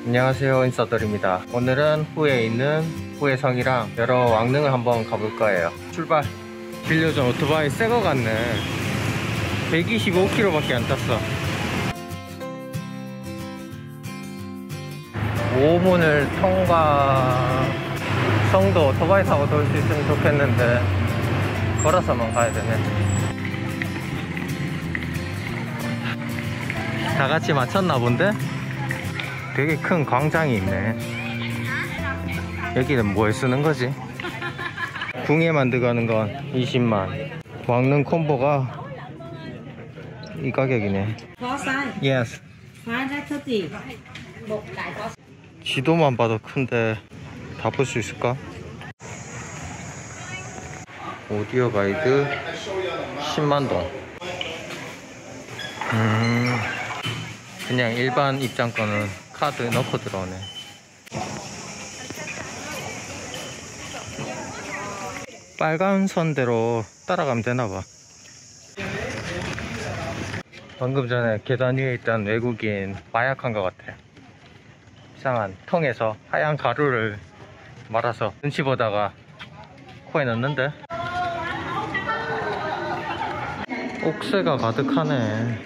안녕하세요, 인싸돌입니다. 오늘은 후에 있는 후해성이랑 여러 왕릉을 한번 가볼 거예요. 출발! 빌려준 오토바이 새거 같네. 125km 밖에 안 탔어. 5문을 통과. 성도 오토바이 타고 돌 수 있으면 좋겠는데 걸어서만 가야 되네. 다 같이 맞췄나 본데? 되게 큰 광장이 있네. 여기는 뭐에 쓰는 거지? 궁예만 들어가는 건 20만. 왕릉 콤보가 이 가격이네. Yes. 지도만 봐도 큰데 다 볼 수 있을까? 오디오 가이드 10만동. 그냥 일반 입장권은 카드 넣고 들어오네. 빨간 선대로 따라가면 되나봐. 방금 전에 계단 위에 있던 외국인 마약한 것 같아. 이상한 통에서 하얀 가루를 말아서 눈치 보다가 코에 넣는데. 옥새가 가득하네.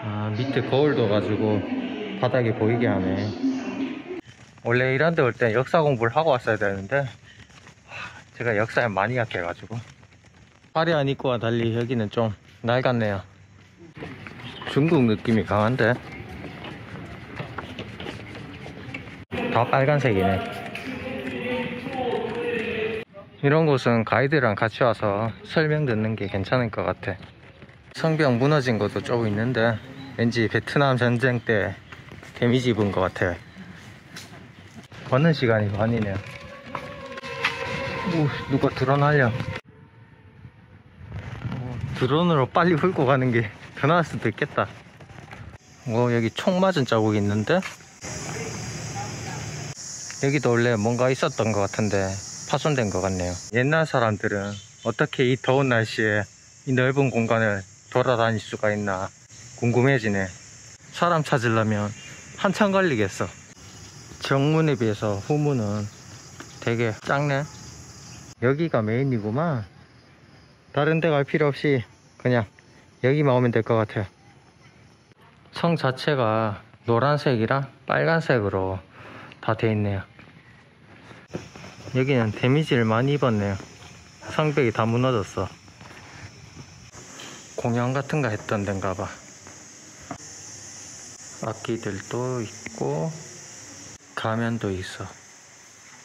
아, 밑에 거울도 가지고 바닥이 보이게 하네. 원래 이런 데 올 때 역사 공부를 하고 왔어야 되는데 제가 역사에 많이 약해가지고. 화려한 입구와 달리 여기는 좀 낡았네요. 중국 느낌이 강한데 다 빨간색이네. 이런 곳은 가이드랑 같이 와서 설명 듣는 게 괜찮을 것 같아. 성벽 무너진 것도 조금 있는데 왠지 베트남 전쟁 때 데미지 입은 것 같아. 걷는 시간이 반이네요. 오, 누가 드론 날려. 드론으로 빨리 훑고 가는 게 더 나을 수도 있겠다. 여기 총 맞은 자국이 있는데 여기도 원래 뭔가 있었던 것 같은데 파손된 것 같네요. 옛날 사람들은 어떻게 이 더운 날씨에 이 넓은 공간을 돌아다닐 수가 있나 궁금해지네. 사람 찾으려면 한참 걸리겠어. 정문에 비해서 후문은 되게 작네. 여기가 메인이구만. 다른 데 갈 필요 없이 그냥 여기만 오면 될 것 같아요. 성 자체가 노란색이랑 빨간색으로 다 돼 있네요. 여기는 데미지를 많이 입었네요. 성벽이 다 무너졌어. 공연 같은 거 했던 데인가 봐. 악기들도 있고 가면도 있어.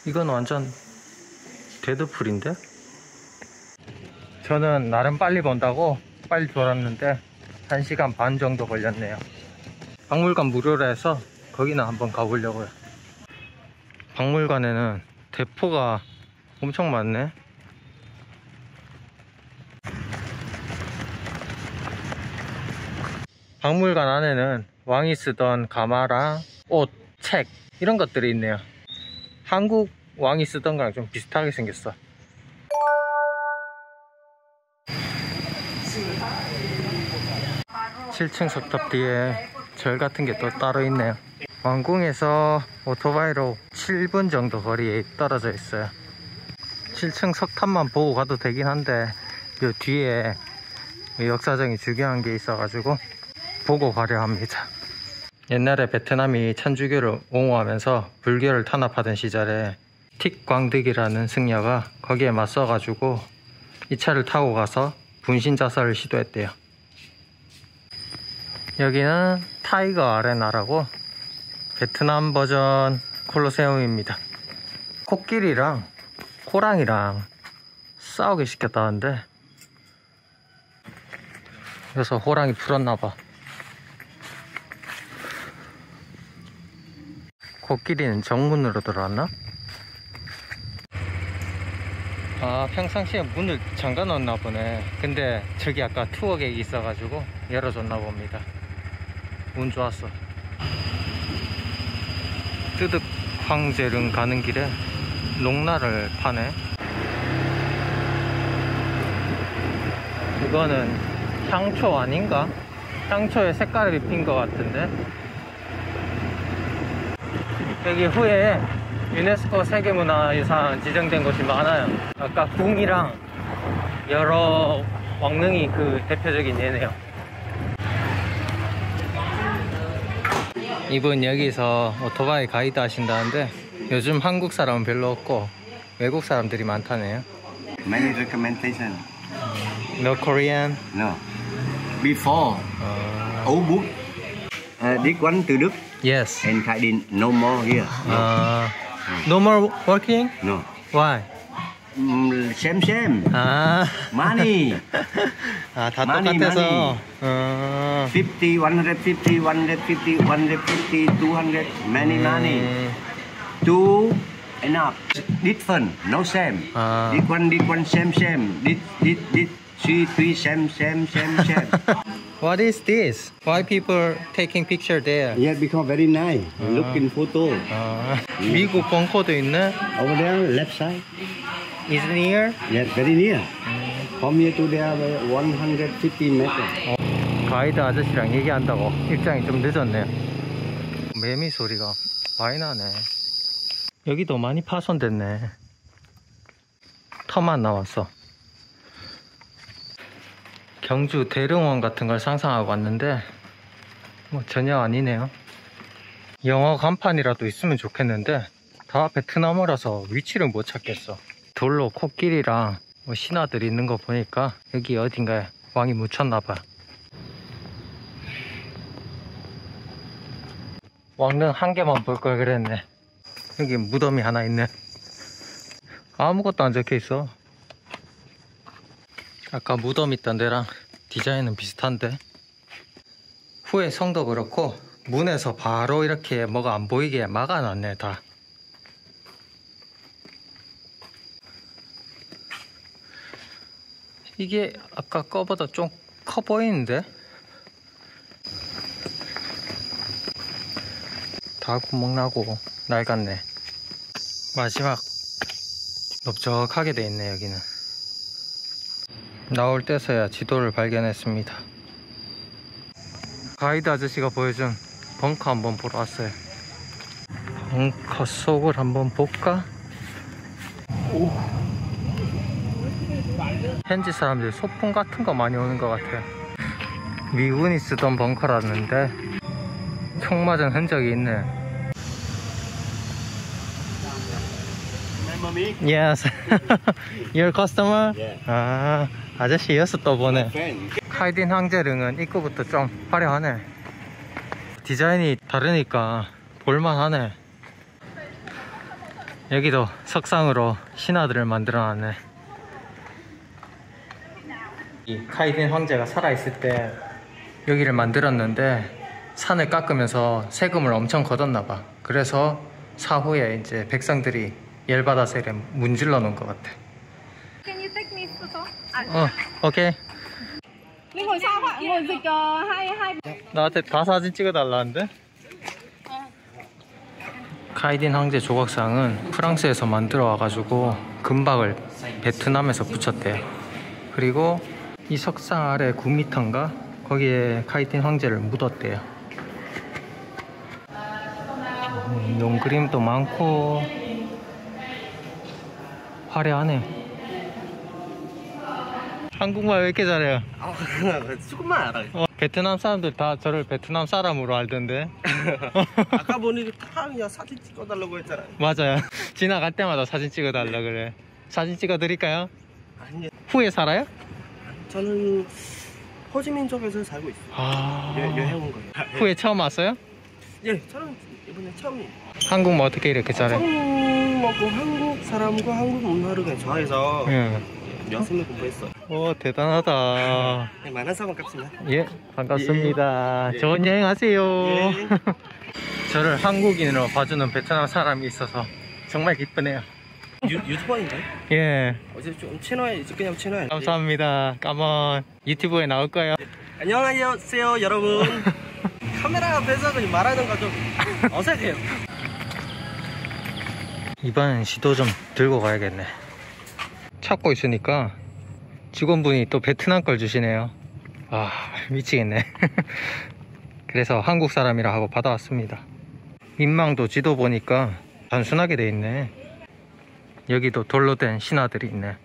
이건 완전 데드풀인데? 저는 나름 빨리 본다고 빨리 돌았는데 1시간 반 정도 걸렸네요. 박물관 무료로 해서 거기는 한번 가보려고요. 박물관에는 대포가 엄청 많네. 박물관 안에는 왕이 쓰던 가마랑 옷, 책 이런 것들이 있네요. 한국 왕이 쓰던 거랑 좀 비슷하게 생겼어. 7층 석탑 뒤에 절 같은 게 또 따로 있네요. 왕궁에서 오토바이로 7분 정도 거리에 떨어져 있어요. 7층 석탑만 보고 가도 되긴 한데 이 뒤에 역사적인 중요한 게 있어가지고 보고 가려 합니다. 옛날에 베트남이 천주교를 옹호하면서 불교를 탄압하던 시절에 틱 광득이라는 승려가 거기에 맞서가지고 이 차를 타고 가서 분신자살을 시도했대요. 여기는 타이거 아레나라고 베트남 버전 콜로세움입니다. 코끼리랑 호랑이랑 싸우게 시켰다는데 그래서 호랑이 풀었나봐. 코끼리는 정문으로 들어왔나? 아, 평상시에 문을 잠가 놓았나 보네. 근데 저기 아까 투어객이 있어가지고 열어줬나 봅니다. 운 좋았어. 뜨득 황제릉 가는 길에 녹나를 파네. 이거는 향초 아닌가? 향초에 색깔을 입힌 것 같은데 여기 후에 유네스코 세계문화유산 지정된 곳이 많아요. 아까 궁이랑 여러 왕릉이 그 대표적인 예네요. 이분 여기서 오토바이 가이드 하신다는데 요즘 한국 사람은 별로 없고 외국 사람들이 많다네요. Many recommendation. No Korean? No. Before. Old book. This one từ Đức. Yes. And Khai Din. No more here. No more working? No. Why? Same. 아, Money. 아, 다 Money, 똑같아서. 50, 150, 150, 150, 200. Many money. Two enough. Different. No same. This one same. This three same. What is this? Why people taking picture there? Yeah, because very nice. Look in photo. 미국 벙커도 있네. Over there, left side. Is it near? Yes, very near. From here to there, 150 meters. 가이드 아저씨랑 얘기한다고 입장이 좀 늦었네요. 매미 소리가 많이 나네. 여기도 많이 파손됐네. 터만 나왔어. 경주 대릉원 같은 걸 상상하고 왔는데 뭐 전혀 아니네요. 영어 간판이라도 있으면 좋겠는데 다 베트남어라서 위치를 못 찾겠어. 돌로 코끼리랑 뭐 신하들이 있는 거 보니까 여기 어딘가에 왕이 묻혔나봐. 왕릉 한 개만 볼 걸 그랬네. 여기 무덤이 하나 있네. 아무것도 안 적혀 있어. 아까 무덤 있던 데랑 디자인은 비슷한데. 후에 성도 그렇고 문에서 바로 이렇게 뭐가 안 보이게 막아놨네 다. 이게 아까 거보다 좀 커 보이는데? 다 구멍나고 낡았네. 마지막 넓적하게 돼 있네. 여기는 나올 때서야 지도를 발견했습니다. 가이드 아저씨가 보여준 벙커 한번 보러 왔어요. 벙커 속을 한번 볼까? 오. 현지 사람들이 소풍 같은 거 많이 오는 것 같아요. 미군이 쓰던 벙커라는데 총 맞은 흔적이 있네. Yes. Your customer? Yeah. 아, 아저씨였어 또 보네. Friend. 카이딘 황제릉은 입구부터 좀 화려하네. 디자인이 다르니까 볼만하네. 여기도 석상으로 신하들을 만들어놨네. 이 카이딘 황제가 살아있을 때 여기를 만들었는데 산을 깎으면서 세금을 엄청 걷었나봐. 그래서 사후에 이제 백성들이 열받아서 이렇게 문질러 놓은 것 같아. Can you take me photo? 오케이. Linh ngồi sau ạ, ngồi dịch hai. 나한테 다 사진 찍어달라는데? 카이딘 황제 조각상은 프랑스에서 만들어 와가지고 금박을 베트남에서 붙였대요. 그리고 이 석상 아래 9m인가? 거기에 카이딘 황제를 묻었대요. 용그림도 많고 화려하네. 한국말 왜 이렇게 잘해요? 조금만 알아. 베트남 사람들 다 저를 베트남 사람으로 알던데. 아까 보니 다 그냥 사진 찍어달라고 했잖아. 맞아요. 지나갈 때마다 사진 찍어달라 그래. 사진 찍어드릴까요? 아니, 후에 살아요? 저는 호지민 쪽에서 살고 있어요. 아... 여행 온 거예요. 후에 처음 왔어요? 예, 저는 이번에 처음이에요. 한국말 어떻게 이렇게 잘해? 한국 한국 사람과 한국 문화를 그냥 좋아해서 응. 열심히 공부했어. 오, 대단하다. 네, 만난 사람 같습니다. 예, 반갑습니다. 예. 좋은 여행 하세요. 예. 저를 한국인으로 봐주는 베트남 사람이 있어서 정말 기쁘네요. 유튜버인가요? 예, 어제 좀 채널에 그냥 채널. 감사합니다. 까먼 유튜브에 나올 거예요. 안녕하세요 여러분. 카메라 앞에서 그냥 말하는 거 좀 어색해요. 이번엔 시도 좀 들고 가야겠네. 찾고 있으니까 직원분이 또 베트남 걸 주시네요. 아, 미치겠네. 그래서 한국 사람이라 하고 받아왔습니다. 민망도 지도 보니까 단순하게 돼 있네. 여기도 돌로 된 신화들이 있네.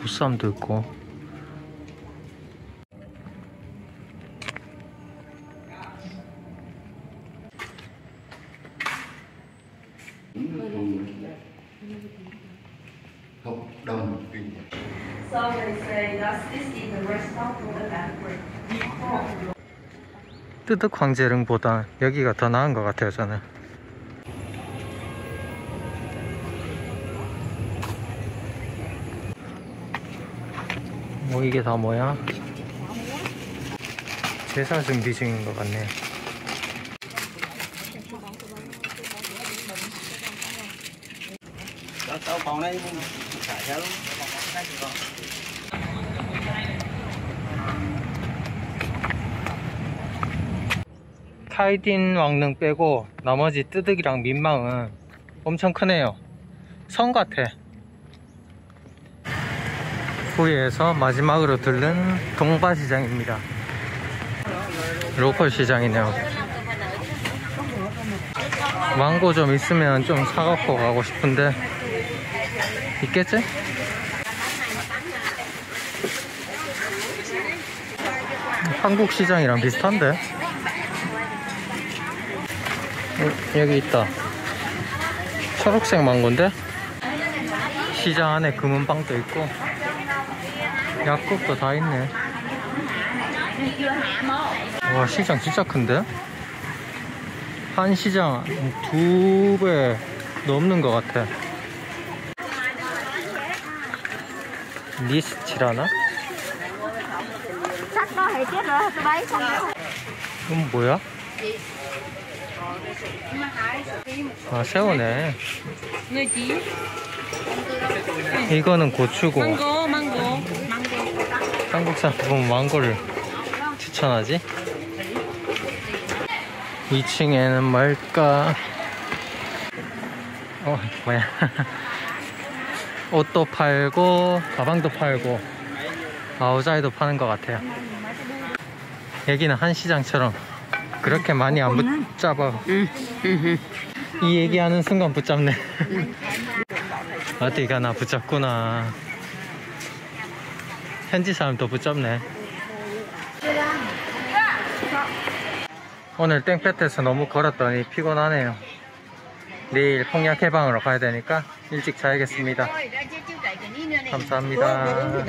보쌈도 있고. hợp đồng kinh So they say that this is the restaurant for the banquet. 뜨득 황제릉보다 여기가 더 나은 것 같아요, 저는. 뭐 이게 다 뭐야? 제사 준비 중인 것 같네. Tao phòng đây xả theo luôn. 카이딘 왕릉 빼고 나머지 뜨득이랑 민망은 엄청 크네요. 성 같아. 후에서 마지막으로 들른 동바시장입니다. 로컬 시장이네요. 망고 좀 있으면 좀 사갖고 가고 싶은데 있겠지? 한국 시장이랑 비슷한데? 여기 있다. 초록색 망고인데? 시장 안에 금은방도 있고 약국도 다 있네. 와, 시장 진짜 큰데? 한 시장 2배 넘는 것 같아. 리스치라나? Chắc có hệ chết rồi, tôi lấy không đâu. 이건 뭐야? 아, 새우네. 이거는 고추고. Mango. 한국 사람은 망고를 추천하지? 2층에는 뭘까? 뭐야. 옷도 팔고 가방도 팔고 아우자이도 파는 것 같아요. 여기는 한시장처럼 그렇게 많이 안 붙잡아. 이 얘기하는 순간 붙잡네. 어디가 나 붙잡구나. 현지 사람도 붙잡네. 오늘 땡볕에서 너무 걸었더니 피곤하네요. 내일 폭약 해방으로 가야 되니까 일찍 자야겠습니다. 감사합니다.